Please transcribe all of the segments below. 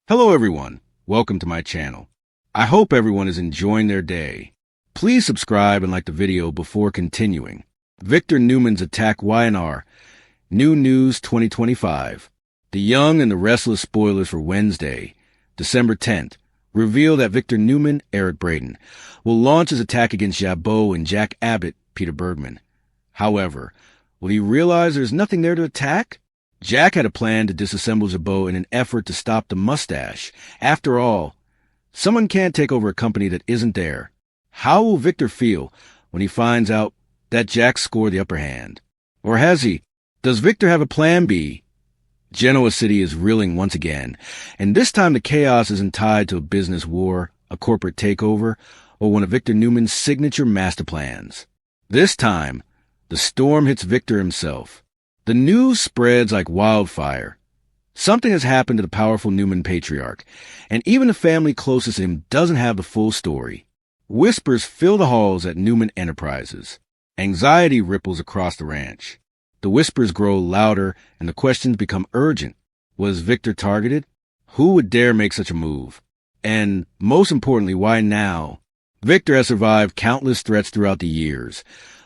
Hello everyone, welcome to my channel. I hope everyone is enjoying their day. Please subscribe and like the video before continuing. Victor Newman's attack Y&R, New News 2025. The Young and the Restless spoilers for Wednesday, December 10th, reveal that Victor Newman, Eric Braeden, will launch his attack against Jabot and Jack Abbott, Peter Bergman. However, will he realize there's nothing there to attack? Jack had a plan to disassemble Jabot in an effort to stop the mustache. After all, someone can't take over a company that isn't there. How will Victor feel when he finds out that Jack scored the upper hand? Or has he? Does Victor have a plan B? Genoa City is reeling once again, and this time the chaos isn't tied to a business war, a corporate takeover, or one of Victor Newman's signature master plans. This time, the storm hits Victor himself. The news spreads like wildfire. Something has happened to the powerful Newman patriarch, and even the family closest to him doesn't have the full story. Whispers fill the halls at Newman Enterprises. Anxiety ripples across the ranch. The whispers grow louder, and the questions become urgent. Was Victor targeted? Who would dare make such a move? And, most importantly, why now? Victor has survived countless threats throughout the years.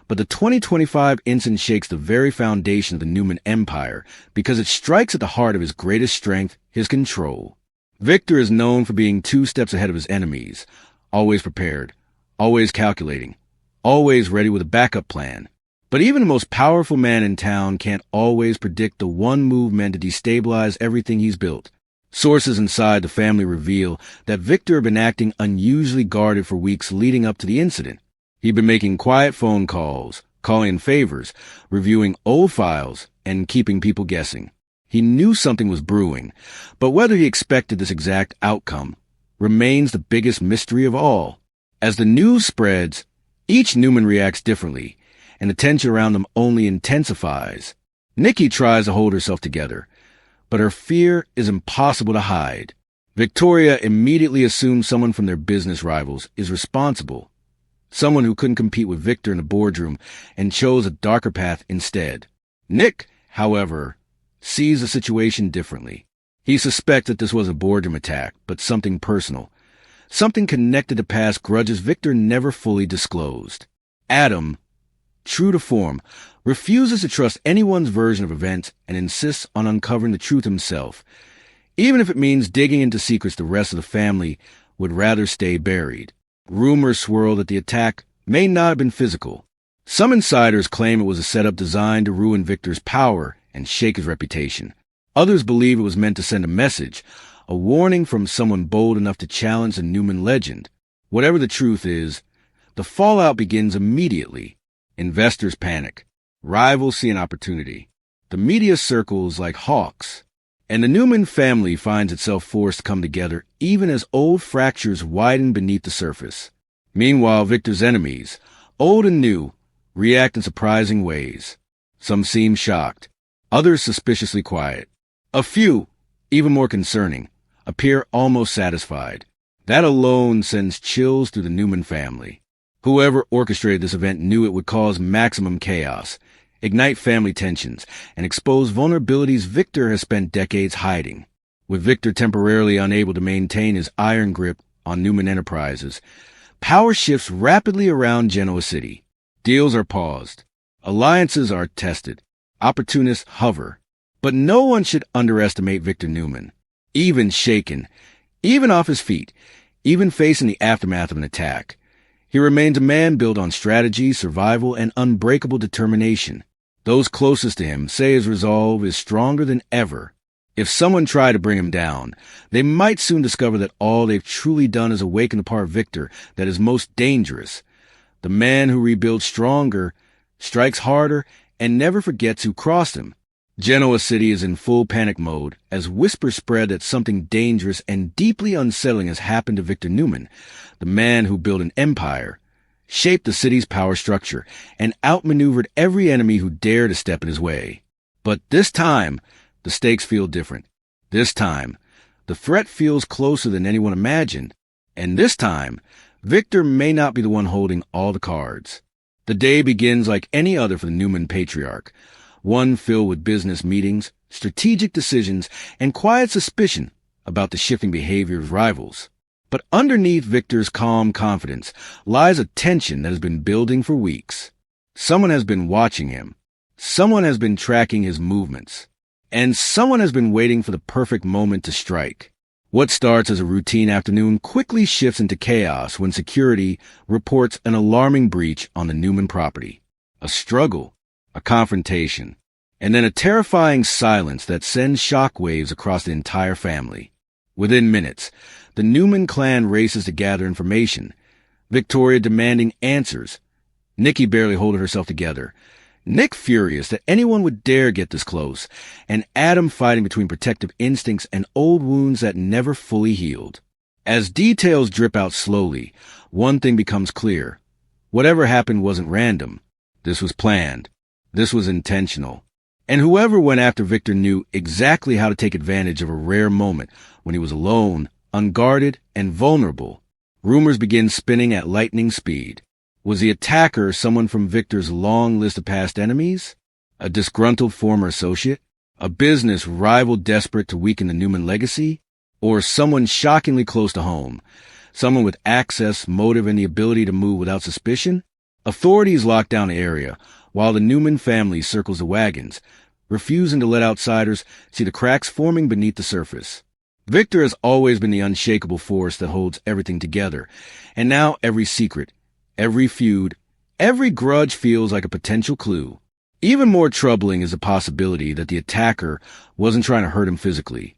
But the 2025 incident shakes the very foundation of the Newman empire because it strikes at the heart of his greatest strength, his control. Victor is known for being 2 steps ahead of his enemies, always prepared, always calculating, always ready with a backup plan. But even the most powerful man in town can't always predict the one move meant to destabilize everything he's built. Sources inside the family reveal that Victor had been acting unusually guarded for weeks leading up to the incident. He'd been making quiet phone calls, calling in favors, reviewing old files, and keeping people guessing. He knew something was brewing, but whether he expected this exact outcome remains the biggest mystery of all. As the news spreads, each Newman reacts differently, and the tension around them only intensifies. Nikki tries to hold herself together, but her fear is impossible to hide. Victoria immediately assumes someone from their business rivals is responsible. Someone who couldn't compete with Victor in the boardroom and chose a darker path instead. Nick, however, sees the situation differently. He suspects that this was a boardroom attack, but something personal. Something connected to past grudges Victor never fully disclosed. Adam, true to form, refuses to trust anyone's version of events and insists on uncovering the truth himself, even if it means digging into secrets the rest of the family would rather stay buried. Rumors swirl that the attack may not have been physical. Some insiders claim it was a setup designed to ruin Victor's power and shake his reputation. Others believe it was meant to send a message, a warning from someone bold enough to challenge the Newman legend. Whatever the truth is, the fallout begins immediately. Investors panic. Rivals see an opportunity. The media circles like hawks. And the Newman family finds itself forced to come together even as old fractures widen beneath the surface. Meanwhile, Victor's enemies, old and new, react in surprising ways. Some seem shocked, others suspiciously quiet. A few, even more concerning, appear almost satisfied. That alone sends chills through the Newman family. Whoever orchestrated this event knew it would cause maximum chaos, ignite family tensions, and expose vulnerabilities Victor has spent decades hiding. With Victor temporarily unable to maintain his iron grip on Newman Enterprises, power shifts rapidly around Genoa City. Deals are paused. Alliances are tested. Opportunists hover. But no one should underestimate Victor Newman. Even shaken, even off his feet, even facing the aftermath of an attack, he remains a man built on strategy, survival, and unbreakable determination. Those closest to him say his resolve is stronger than ever. If someone tried to bring him down, they might soon discover that all they've truly done is awaken the part of Victor that is most dangerous. The man who rebuilds stronger, strikes harder, and never forgets who crossed him. Genoa City is in full panic mode as whispers spread that something dangerous and deeply unsettling has happened to Victor Newman, the man who built an empire, shaped the city's power structure, and outmaneuvered every enemy who dared to step in his way. But this time, the stakes feel different. This time, the threat feels closer than anyone imagined. And this time, Victor may not be the one holding all the cards. The day begins like any other for the Newman patriarch, one filled with business meetings, strategic decisions, and quiet suspicion about the shifting behavior of rivals. But underneath Victor's calm confidence lies a tension that has been building for weeks. Someone has been watching him. Someone has been tracking his movements. And someone has been waiting for the perfect moment to strike. What starts as a routine afternoon quickly shifts into chaos when security reports an alarming breach on the Newman property. A struggle, a confrontation, and then a terrifying silence that sends shockwaves across the entire family. Within minutes, the Newman clan races to gather information, Victoria demanding answers, Nikki barely holding herself together, Nick furious that anyone would dare get this close, and Adam fighting between protective instincts and old wounds that never fully healed. As details drip out slowly, one thing becomes clear. Whatever happened wasn't random. This was planned. This was intentional. And whoever went after Victor knew exactly how to take advantage of a rare moment when he was alone, unguarded, and vulnerable. Rumors began spinning at lightning speed. Was the attacker someone from Victor's long list of past enemies? A disgruntled former associate? A business rival desperate to weaken the Newman legacy? Or someone shockingly close to home? Someone with access, motive, and the ability to move without suspicion? Authorities lock down the area, while the Newman family circles the wagons, refusing to let outsiders see the cracks forming beneath the surface. Victor has always been the unshakable force that holds everything together, and now every secret, every feud, every grudge feels like a potential clue. Even more troubling is the possibility that the attacker wasn't trying to hurt him physically,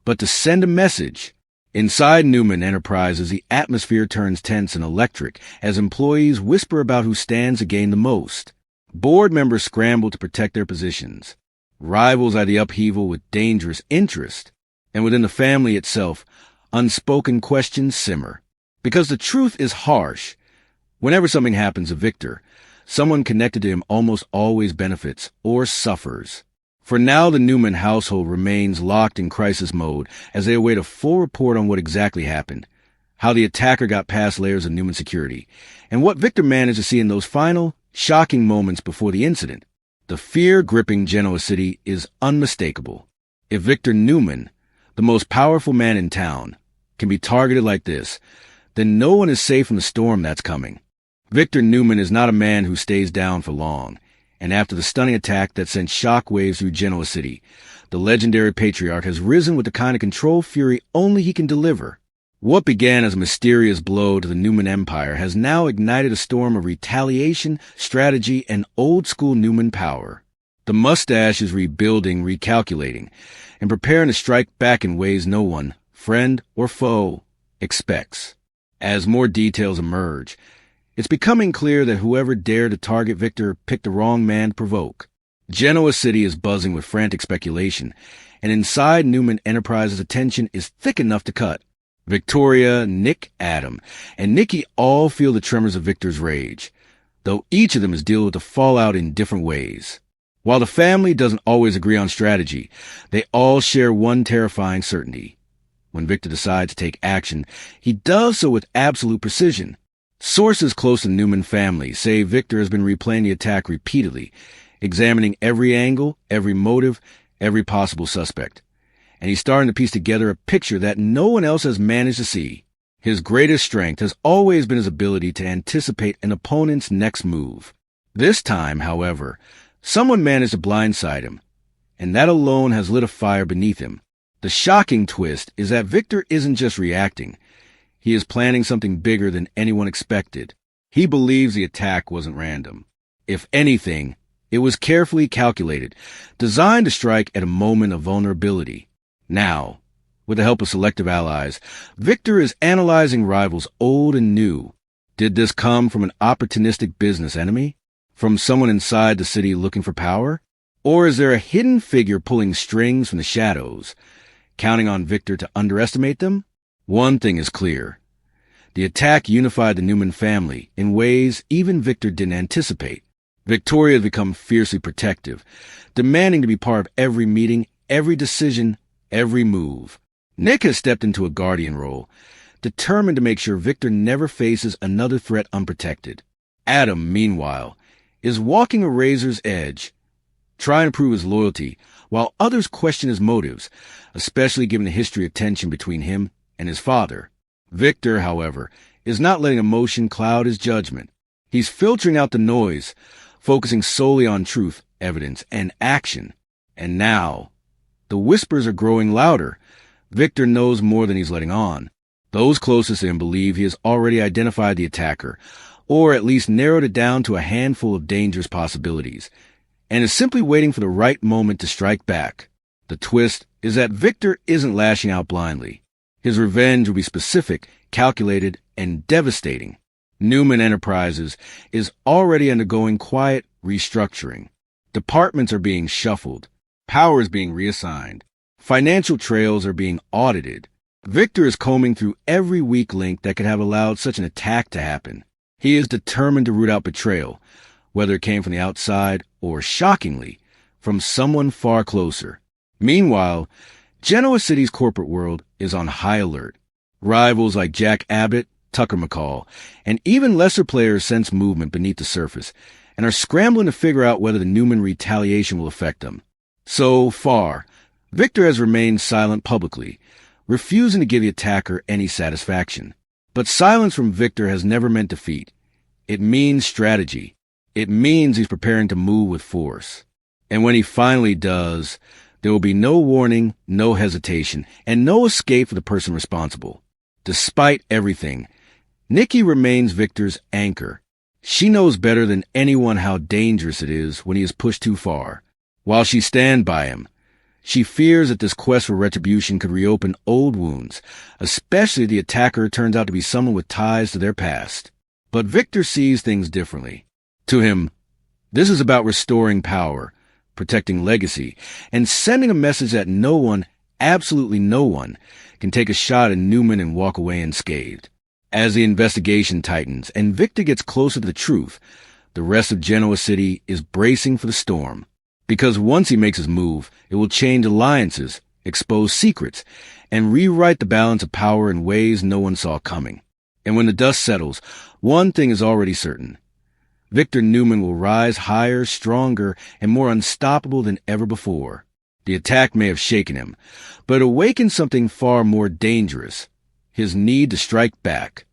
but to send a message. Inside Newman Enterprises, the atmosphere turns tense and electric as employees whisper about who stands to gain the most. Board members scramble to protect their positions. Rivals eye the upheaval with dangerous interest. And within the family itself, unspoken questions simmer. Because the truth is harsh. Whenever something happens to Victor, someone connected to him almost always benefits or suffers. For now, the Newman household remains locked in crisis mode as they await a full report on what exactly happened, how the attacker got past layers of Newman security, and what Victor managed to see in those final, shocking moments before the incident. The fear gripping Genoa City is unmistakable. If Victor Newman, the most powerful man in town, can be targeted like this, then no one is safe from the storm that's coming. Victor Newman is not a man who stays down for long. And after the stunning attack that sent shockwaves through Genoa City, the legendary patriarch has risen with the kind of control fury only he can deliver. What began as a mysterious blow to the Newman Empire has now ignited a storm of retaliation, strategy, and old-school Newman power. The mustache is rebuilding, recalculating, and preparing to strike back in ways no one, friend or foe, expects. As more details emerge, it's becoming clear that whoever dared to target Victor picked the wrong man to provoke. Genoa City is buzzing with frantic speculation, and inside Newman Enterprises' attention is thick enough to cut. Victoria, Nick, Adam, and Nikki all feel the tremors of Victor's rage, though each of them is dealing with the fallout in different ways. While the family doesn't always agree on strategy, they all share one terrifying certainty. When Victor decides to take action, he does so with absolute precision. Sources close to the Newman family say Victor has been replaying the attack repeatedly, examining every angle, every motive, every possible suspect. And he's starting to piece together a picture that no one else has managed to see. His greatest strength has always been his ability to anticipate an opponent's next move. This time, however, someone managed to blindside him, and that alone has lit a fire beneath him. The shocking twist is that Victor isn't just reacting. He is planning something bigger than anyone expected. He believes the attack wasn't random. If anything, it was carefully calculated, designed to strike at a moment of vulnerability. Now, with the help of selective allies, Victor is analyzing rivals old and new. Did this come from an opportunistic business enemy? From someone inside the city looking for power? Or is there a hidden figure pulling strings from the shadows, counting on Victor to underestimate them? One thing is clear. The attack unified the Newman family in ways even Victor didn't anticipate. Victoria has become fiercely protective, demanding to be part of every meeting, every decision, every move. Nick has stepped into a guardian role, determined to make sure Victor never faces another threat unprotected. Adam, meanwhile, is walking a razor's edge, trying to prove his loyalty, while others question his motives, especially given the history of tension between him and his father. Victor, however, is not letting emotion cloud his judgment. He's filtering out the noise, focusing solely on truth, evidence, and action. And now, the whispers are growing louder. Victor knows more than he's letting on. Those closest to him believe he has already identified the attacker, or at least narrowed it down to a handful of dangerous possibilities, and is simply waiting for the right moment to strike back. The twist is that Victor isn't lashing out blindly. His revenge will be specific, calculated, and devastating. Newman Enterprises is already undergoing quiet restructuring. Departments are being shuffled. Power is being reassigned. Financial trails are being audited. Victor is combing through every weak link that could have allowed such an attack to happen. He is determined to root out betrayal, whether it came from the outside or, shockingly, from someone far closer. Meanwhile, Genoa City's corporate world is on high alert. Rivals like Jack Abbott, Tucker McCall, and even lesser players sense movement beneath the surface and are scrambling to figure out whether the Newman retaliation will affect them. So far, Victor has remained silent publicly, refusing to give the attacker any satisfaction. But silence from Victor has never meant defeat. It means strategy. It means he's preparing to move with force. And when he finally does, there will be no warning, no hesitation, and no escape for the person responsible. Despite everything, Nikki remains Victor's anchor. She knows better than anyone how dangerous it is when he is pushed too far. While she stands by him, she fears that this quest for retribution could reopen old wounds, especially if the attacker turns out to be someone with ties to their past. But Victor sees things differently. To him, this is about restoring power, protecting legacy, and sending a message that no one, absolutely no one, can take a shot at Newman and walk away unscathed. As the investigation tightens and Victor gets closer to the truth, the rest of Genoa City is bracing for the storm. Because once he makes his move, it will change alliances, expose secrets, and rewrite the balance of power in ways no one saw coming. And when the dust settles, one thing is already certain. Victor Newman will rise higher, stronger, and more unstoppable than ever before. The attack may have shaken him, but awakened something far more dangerous: his need to strike back.